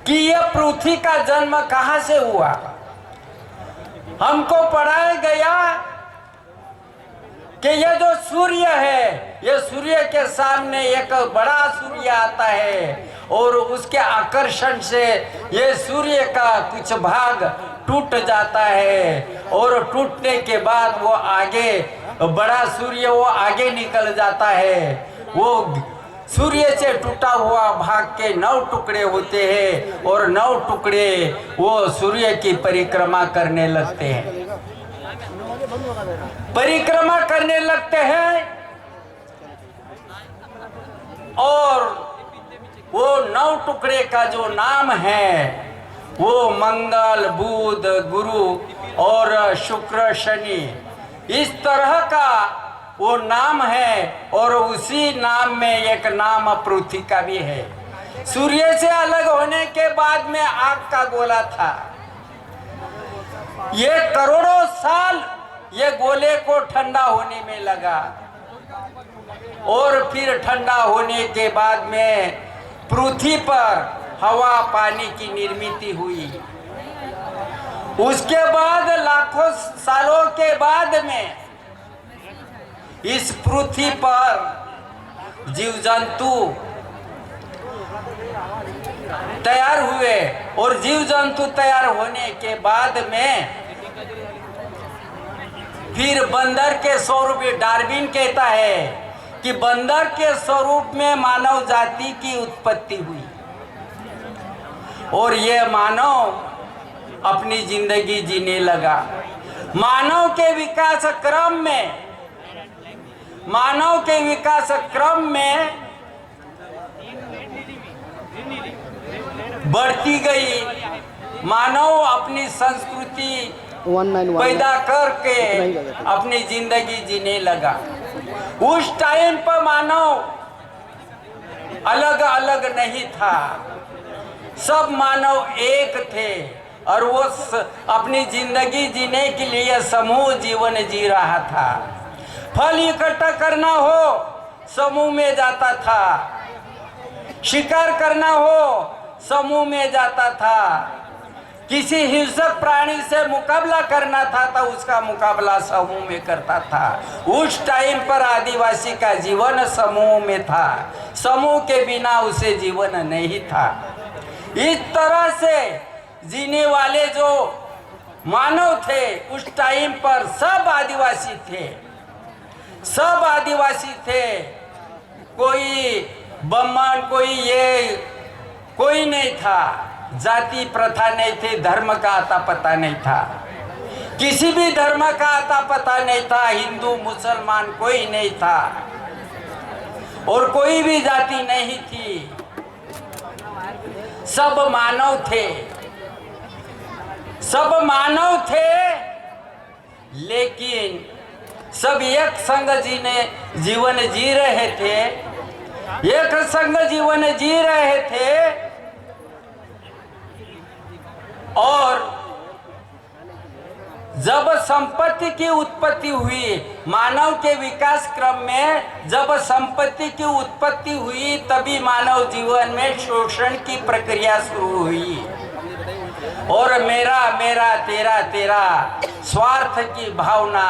कि यह पृथ्वी का जन्म कहां से हुआ। हमको पढ़ाया गया कि यह जो सूर्य है, यह सूर्य के सामने एक बड़ा सूर्य आता है और उसके आकर्षण से यह सूर्य का कुछ भाग टूट जाता है और टूटने के बाद वो आगे बड़ा सूर्य वो आगे निकल जाता है। वो सूर्य से टूटा हुआ भाग के 9 टुकड़े होते हैं और 9 टुकड़े वो सूर्य की परिक्रमा करने लगते हैं, परिक्रमा करने लगते हैं और वो 9 टुकड़े का जो नाम है वो मंगल, बुध, गुरु और शुक्र, शनि, इस तरह का वो नाम है। और उसी नाम में एक नाम पृथ्वी का भी है। सूर्य से अलग होने के बाद में आग का गोला था। ये करोड़ों साल ये गोले को ठंडा होने में लगा और फिर ठंडा होने के बाद में पृथ्वी पर हवा पानी की निर्मित हुई। उसके बाद लाखों सालों के बाद में इस पृथ्वी पर जीव जंतु तैयार हुए और जीव जंतु तैयार होने के बाद में फिर बंदर के स्वरूप, डार्विन कहता है कि बंदर के स्वरूप में मानव जाति की उत्पत्ति हुई और ये मानव अपनी जिंदगी जीने लगा। मानव के विकास क्रम में बढ़ती गई। मानव अपनी संस्कृति पैदा करके अपनी जिंदगी जीने लगा। उस टाइम पर मानव अलग अलग नहीं था, सब मानव एक थे और वो अपनी जिंदगी जीने के लिए समूह जीवन जी रहा था। फल इकट्ठा करना हो समूह में जाता था, शिकार करना हो समूह में जाता था, किसी हिंसक प्राणी से मुकाबला करना था तो उसका मुकाबला समूह में करता था। उस टाइम पर आदिवासी का जीवन समूह में था, समूह के बिना उसे जीवन नहीं था। इस तरह से जीने वाले जो मानव थे उस टाइम पर सब आदिवासी थे, सब आदिवासी थे। कोई ब्राह्मण, कोई नहीं था, जाति प्रथा नहीं थी, धर्म का आता पता नहीं था, किसी भी धर्म का आता पता नहीं था। हिंदू मुसलमान कोई नहीं था और कोई भी जाति नहीं थी, सब मानव थे, सब मानव थे। लेकिन सब एक संग जीवन जी रहे थे, एक संग जीवन जी रहे थे। और जब संपत्ति की उत्पत्ति हुई, मानव के विकास क्रम में जब संपत्ति की उत्पत्ति हुई तभी मानव जीवन में शोषण की प्रक्रिया शुरू हुई और मेरा मेरा तेरा तेरा स्वार्थ की भावना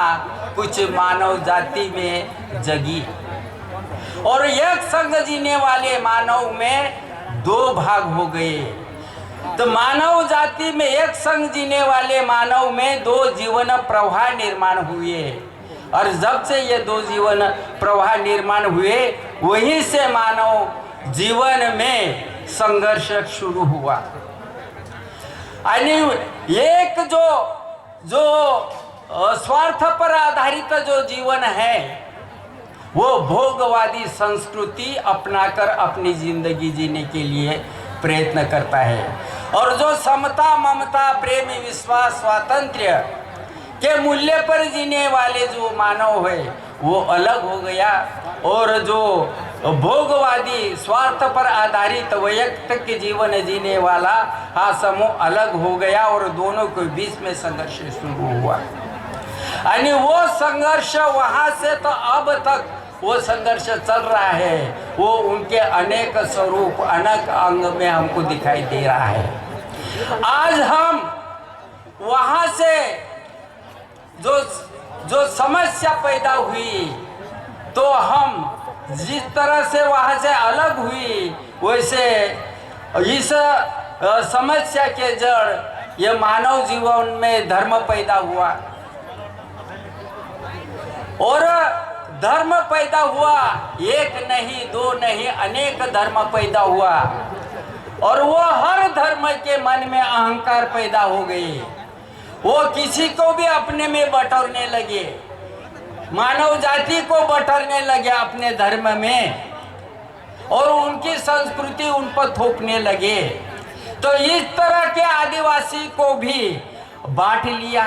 कुछ मानव जाति में जगी और एक संग जीने वाले मानव में 2 भाग हो गए। तो मानव जाति में एक संग जीने वाले मानव में 2 जीवन प्रवाह निर्माण हुए और जब से ये 2 जीवन प्रवाह निर्माण हुए वहीं से मानव जीवन में संघर्ष शुरू हुआ। यानी एक जो स्वार्थ पर आधारित जो जीवन है वो भोगवादी संस्कृति अपनाकर अपनी जिंदगी जीने के लिए प्रयत्न करता है और जो समता, ममता, प्रेम, विश्वास, स्वातंत्र्य के मूल्य पर जीने वाले जो मानव है वो अलग हो गया और जो भोगवादी स्वार्थ पर आधारित वैयक्तिक जीवन जीने वाला हाँ समूह अलग हो गया और दोनों के बीच में संघर्ष शुरू हुआ। यानी वो संघर्ष वहां से तो अब तक वो संघर्ष चल रहा है, वो उनके अनेक स्वरूप अनेक अंग में हमको दिखाई दे रहा है। आज हम वहाँ से जो समस्या पैदा हुई, तो हम जिस तरह से वहाँ से अलग हुई, वैसे इस समस्या के जड़ ये मानव जीवन में धर्म पैदा हुआ, और धर्म पैदा हुआ, एक नहीं दो नहीं अनेक धर्म पैदा हुआ, और वो हर धर्म के मन में अहंकार पैदा हो गई। वो किसी को भी अपने में बटोरने लगे, मानव जाति को बटोरने लगे अपने धर्म में, और उनकी संस्कृति उन पर थोपने लगे। तो इस तरह के आदिवासी को भी बांट लिया।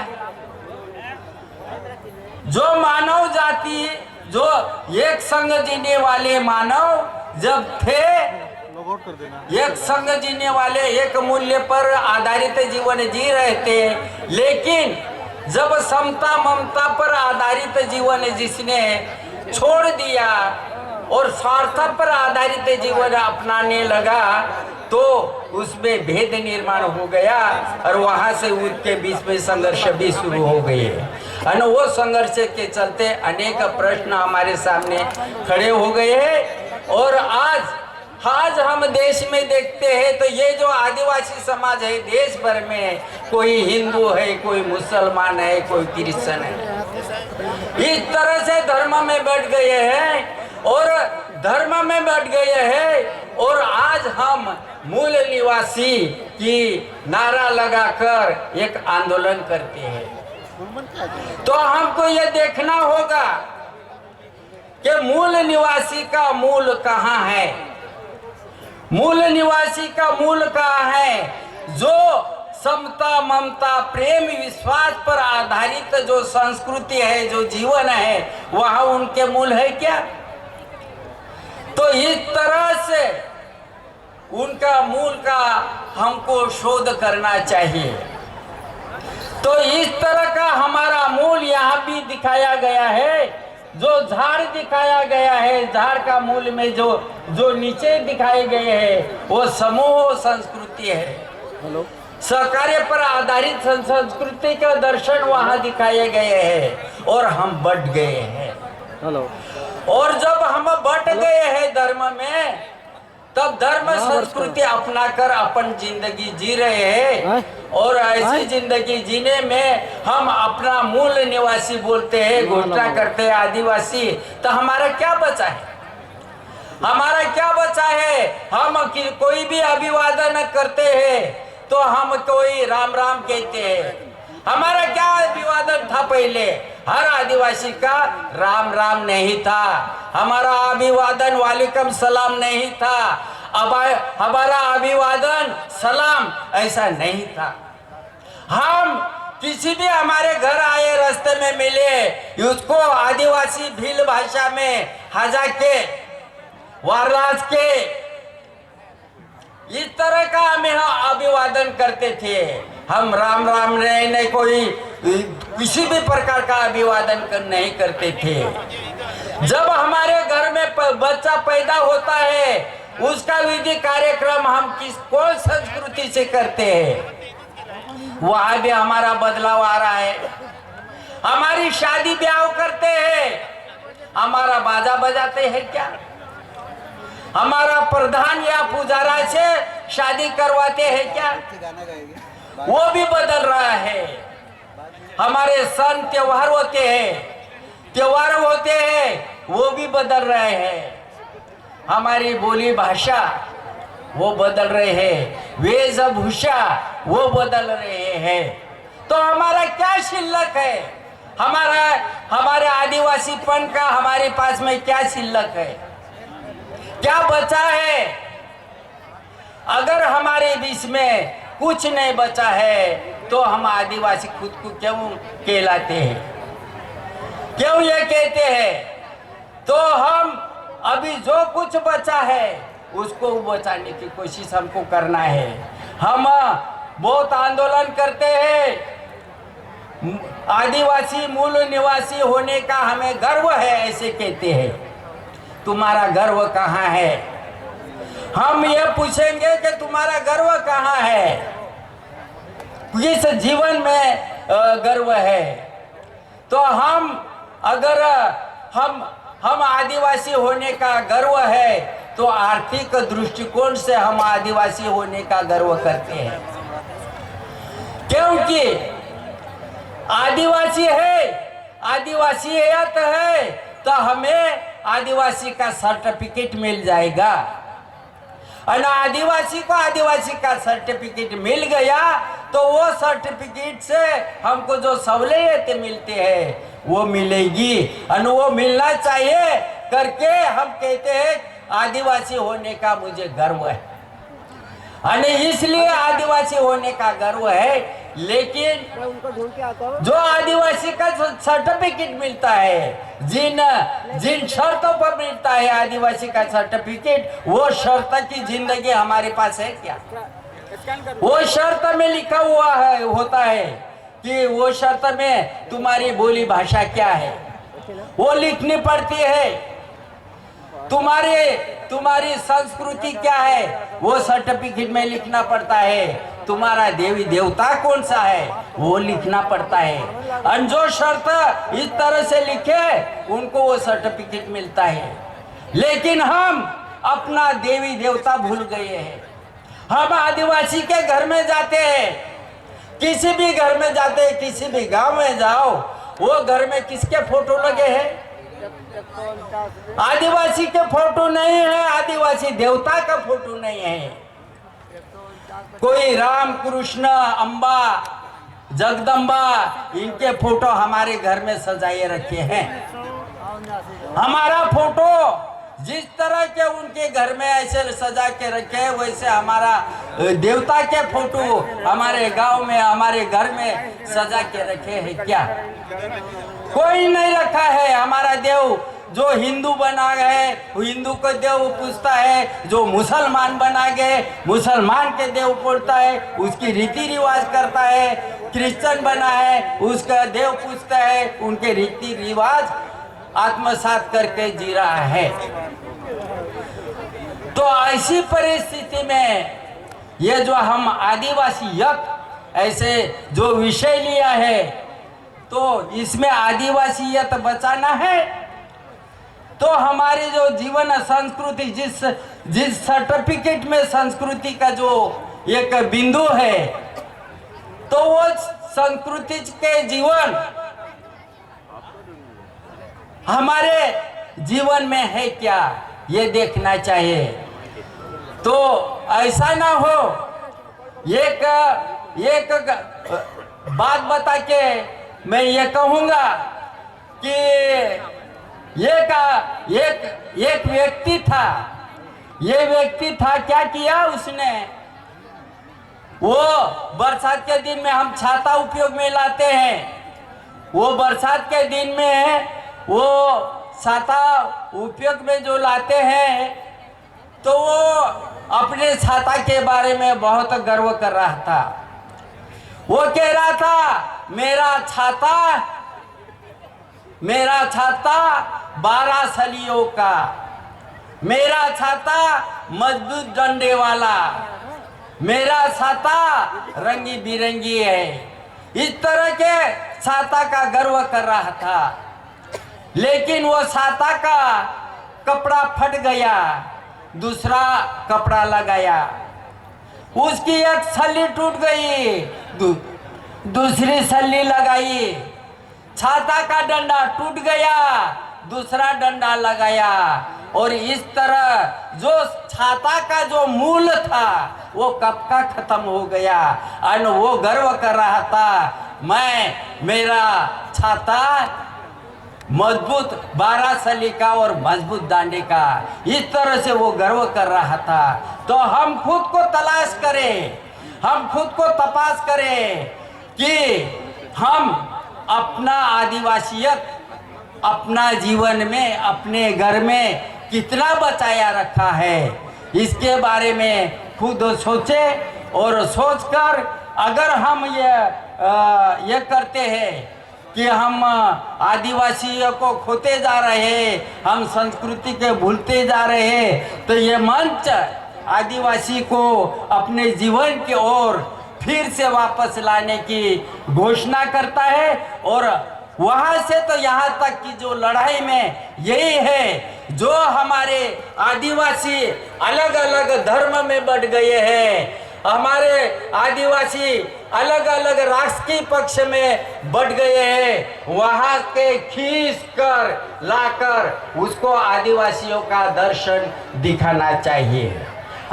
जो मानव जाति, जो एक संग जीने वाले मानव जब थे, एक संग जीने वाले एक मूल्य पर आधारित जीवन जी रहे थे, लेकिन जब समता ममता पर आधारित जीवन जिसने छोड़ दिया और स्वार्थ पर आधारित जीवन अपनाने लगा, तो उसमें भेद निर्माण हो गया, और वहां से उनके बीच में संघर्ष भी शुरू हो गए। और वो संघर्ष के चलते अनेक प्रश्न हमारे सामने खड़े हो गए हैं। और आज हम देश में देखते हैं तो ये जो आदिवासी समाज है देश भर में, कोई हिंदू है, कोई मुसलमान है, कोई क्रिश्चियन है, इस तरह से धर्म में बैठ गए हैं और धर्म में बैठ गए हैं। और आज हम मूल निवासी की नारा लगाकर एक आंदोलन करते हैं। तो हमको ये देखना होगा कि मूल निवासी का मूल कहाँ है। मूल निवासी का मूल कहाँ है? जो समता ममता प्रेम विश्वास पर आधारित जो संस्कृति है, जो जीवन है, वहाँ उनके मूल है क्या? तो इस तरह से उनका मूल का हमको शोध करना चाहिए। तो इस तरह का हमारा मूल यहाँ भी दिखाया गया है। जो झाड़ दिखाया गया है, झाड़ का मूल में जो नीचे दिखाए गए हैं वो समूह संस्कृति है। सहकार्य पर आधारित संस्कृति का दर्शन वहाँ दिखाए गए हैं और हम बट गए हैं। और जब हम बट गए हैं धर्म में, तब धर्म संस्कृति अपनाकर अपन जिंदगी जी रहे हैं। और ऐसी जिंदगी जीने में हम अपना मूल निवासी बोलते हैं, घोषणा करते हैं आदिवासी, तो हमारा क्या बचा है? हमारा क्या बचा है? हम कोई भी अभिवादन करते हैं तो हम कोई राम राम कहते हैं। हमारा क्या अभिवादन था पहले? हर आदिवासी का राम राम नहीं था, हमारा अभिवादन वालेकुम सलाम नहीं था, अब हमारा अभिवादन सलाम ऐसा नहीं था। हम किसी भी हमारे घर आए, रास्ते में मिले, उसको आदिवासी भील भाषा में हजा के वारलाज के इस तरह का हमें अभिवादन करते थे। हम राम राम नहीं कोई किसी भी प्रकार का अभिवादन नहीं करते थे। जब हमारे घर में बच्चा पैदा होता है, उसका विधि कार्यक्रम हम कौन संस्कृति से करते हैं? वहां भी हमारा बदलाव आ रहा है। हमारी शादी ब्याह करते हैं, हमारा बाजा बजाते हैं क्या? हमारा प्रधान या पुजारा से शादी करवाते हैं क्या? वो भी बदल रहा है। हमारे सन त्योहार होते हैं, वो भी बदल रहे हैं। हमारी बोली भाषा वो बदल रहे हैं, वेशभूषा वो बदल रहे हैं। तो हमारा क्या शिल्लक है? हमारे आदिवासीपन का हमारे पास में क्या शिल्लक है? क्या बचा है? अगर हमारे बीच में कुछ नहीं बचा है तो हम आदिवासी खुद को क्यों कहलाते हैं? क्यों ये कहते हैं? तो हम अभी जो कुछ बचा है उसको बचाने की कोशिश हमको करना है। हम बहुत आंदोलन करते हैं, आदिवासी मूल निवासी होने का हमें गर्व है ऐसे कहते हैं। तुम्हारा गर्व कहाँ है। हम ये पूछेंगे कि तुम्हारा गर्व कहाँ है, किस जीवन में गर्व है। तो हम अगर हम आदिवासी होने का गर्व है तो आर्थिक दृष्टिकोण से हम आदिवासी होने का गर्व करते हैं, क्योंकि आदिवासी आदिवासियत है तो हमें आदिवासी का सर्टिफिकेट मिल जाएगा। और आदिवासी को आदिवासी का सर्टिफिकेट मिल गया तो वो सर्टिफिकेट से हमको जो सहूलियतें मिलती है वो मिलेगी, और वो मिलना चाहिए करके हम कहते हैं आदिवासी होने का मुझे गर्व है, और इसलिए आदिवासी होने का गर्व है। लेकिन जो आदिवासी का सर्टिफिकेट मिलता है, जिन शर्तों पर मिलता है आदिवासी का सर्टिफिकेट, वो शर्त की जिंदगी हमारे पास है क्या? वो शर्त में लिखा हुआ है होता है कि वो शर्त में तुम्हारी बोली भाषा क्या है वो लिखनी पड़ती है, तुम्हारी संस्कृति क्या है वो सर्टिफिकेट में लिखना पड़ता है, तुम्हारा देवी देवता कौन सा है वो लिखना पड़ता है। और जो शर्त इस तरह से लिखे उनको वो सर्टिफिकेट मिलता है। लेकिन हम अपना देवी देवता भूल गए हैं। हम आदिवासी के घर में जाते हैं, किसी भी घर में जाते हैं, किसी भी गांव में जाओ, वो घर में किसके फोटो लगे हैं? आदिवासी के फोटो नहीं है, आदिवासी देवता का फोटो नहीं है। कोई राम कृष्ण अम्बा जगदम्बा इनके फोटो हमारे घर में सजाए रखे हैं। हमारा फोटो जिस तरह के उनके घर में ऐसे सजा के रखे वैसे हमारा देवता के फोटो हमारे गांव में हमारे घर में सजा के रखे हैं क्या? कोई नहीं रखा है। हमारा देव जो हिंदू बना गए हिंदू को देव पूछता है, जो मुसलमान बना गए मुसलमान के देव पूछता है, उसकी रीति रिवाज करता है। क्रिश्चियन बना है उसका देव पूछता है, उनके रीति रिवाज आत्मसात करके जी रहा है। तो ऐसी परिस्थिति में ये जो हम आदिवासियत ऐसे जो विषय लिया है तो इसमें आदिवासियत बचाना है। तो हमारी जो जीवन संस्कृति जिस सर्टिफिकेट में संस्कृति का जो एक बिंदु है तो वो संस्कृति के जीवन हमारे जीवन में है क्या ये देखना चाहिए। तो ऐसा ना हो एक बात बता के मैं ये कहूँगा कि एक व्यक्ति था, ये व्यक्ति था क्या किया उसने, वो बरसात के दिन में हम छाता उपयोग में लाते हैं, वो बरसात के दिन में वो छाता उपयोग में जो लाते हैं तो वो अपने छाता के बारे में बहुत गर्व कर रहा था। वो कह रहा था मेरा छाता 12 सलियों का, मेरा छाता मजबूत डंडे वाला, मेरा छाता रंगी बिरंगी है। इस तरह के छाता का गर्व कर रहा था। लेकिन वो छाता का कपड़ा फट गया, दूसरा कपड़ा लगाया, उसकी एक सल्ली टूट गई, दूसरी सल्ली लगाई, छाता का डंडा टूट गया, दूसरा डंडा लगाया, और इस तरह जो छाता का जो मूल था वो कब का खत्म हो गया। और वो गर्व कर रहा था मेरा छाता मजबूत 12 सली का और मजबूत डांडे का। इस तरह से वो गर्व कर रहा था। तो हम खुद को तलाश करें, हम खुद को तपास करें कि हम अपना आदिवासियत अपना जीवन में अपने घर में कितना बचाया रखा है, इसके बारे में खुद सोचे। और सोचकर अगर हम ये करते हैं कि हम आदिवासियों को खोते जा रहे हैं, हम संस्कृति के भूलते जा रहे हैं, तो ये मंच आदिवासी को अपने जीवन की ओर फिर से वापस लाने की घोषणा करता है। और वहाँ से तो यहाँ तक की जो लड़ाई में यही है, जो हमारे आदिवासी अलग अलग धर्म में बढ़ गए हैं, हमारे आदिवासी अलग अलग राष्ट्रीय पक्ष में बढ़ गए हैं, वहाँ के खींच कर लाकर उसको आदिवासियों का दर्शन दिखाना चाहिए,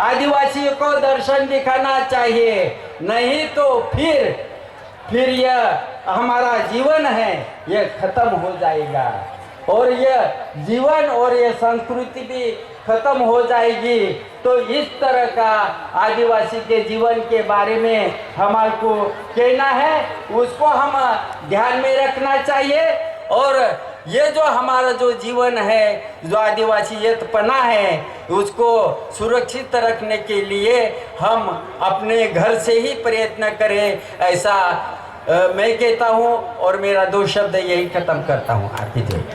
आदिवासियों को दर्शन दिखाना चाहिए। नहीं तो फिर यह हमारा जीवन है, यह खत्म हो जाएगा और यह जीवन और यह संस्कृति भी खत्म हो जाएगी। तो इस तरह का आदिवासी के जीवन के बारे में हमारे को कहना है, उसको हम ध्यान में रखना चाहिए। और ये जो हमारा जो जीवन है, जो आदिवासीयतपना है, उसको सुरक्षित रखने के लिए हम अपने घर से ही प्रयत्न करें, ऐसा मैं कहता हूँ। और मेरा 2 शब्द यही खत्म करता हूँ। आपकी जय।